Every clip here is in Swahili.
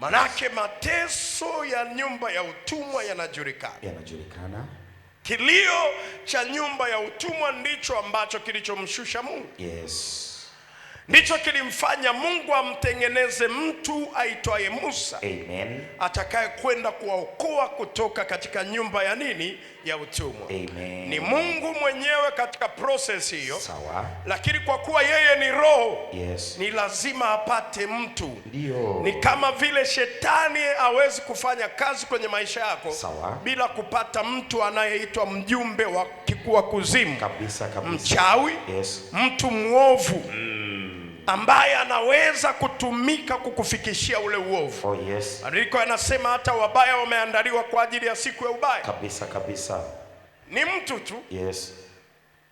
Manake mateso ya nyumba ya utumwa yanajulikana. Kilio cha nyumba ya utumwa ndicho ambacho kilichomshusha Mungu. Yes. Ndicho kilimfanya Mungu amtengeneze mtu aitwaye Musa. Amen. Atakaye kwenda kuwaokoa kutoka katika nyumba ya nini? Ya utumwa. Amen. Ni Mungu mwenyewe katika process hiyo. Sawa. Lakini kwa kuwa yeye ni roho, yes, ni lazima apate mtu. Ndio. Ni kama vile shetani hawezi kufanya kazi kwenye maisha yako, sawa, bila kupata mtu anayeitwa mjumbe wa kikua kuzimu. Kabisa. Mchawi, yes, mtu muovu, ambaye anaweza kutumika kukufikishia ule uovu. Oh yes. Andiko yanasema hata wabaya wameandaliwa kwa ajili ya siku ya ubaya. Kabisa. Ni mtu tu. Yes.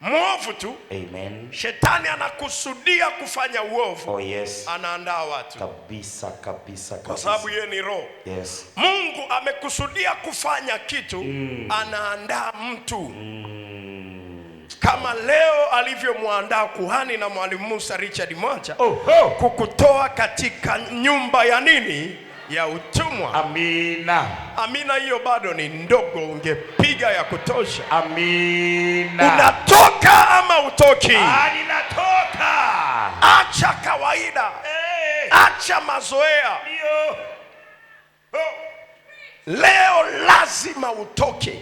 Muovu tu. Amen. Shetani anakusudia kufanya uovu. Oh yes. Anaandaa watu. Kabisa. Kwa sababu yeye ni roho. Yes. Mungu amekusudia kufanya kitu, anaandaa mtu. Kama leo alivyomwandaa kuhani na mwalimu Musa Richard Mwacha, kukutoa katika nyumba ya nini? Ya utumwa. Amina hiyo bado ni ndogo, ungepiga ya kutosha. Amina. Unatoka ama utoki? Ninatoka. Acha kawaida. Acha mazoea. Leo lazima utoke.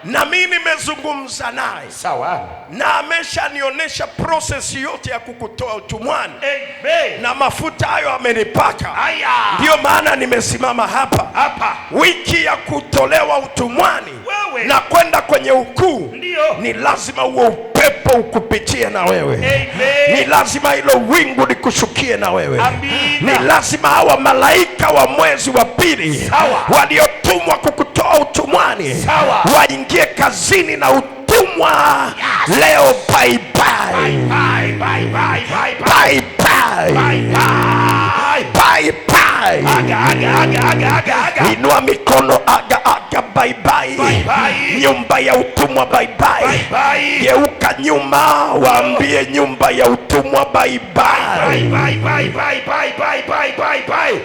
Na mimi nimezungumza naye. Sawa. Na ameshanionyesha process yote ya kukutoa utumwani. Amen. Na mafuta hayo amenipaka. Ndio maana nimesimama hapa. Wiki ya kutolewa utumwani na kwenda kwenye ukuu, ni lazima huo upepo ukupitie na wewe. Amen. Ni lazima hilo wingu likushukie na wewe. Amina. Ni lazima hawa malaika wa mwezi wa pili waliotumwa kukutoa utumwani waingie kazini na utumwa. Yes. Leo bye bye. Bye bye. Bye bye. Bye bye. Bye bye. Bye bye. Inua mikono, aga bye bye. Bye bye. Nyumba ya utumwa bye bye. Bye bye. Geuka nyuma, waambie nyumba ya utumwa bye bye. Bye bye. Bye bye. Bye bye. Bye bye. Bye bye.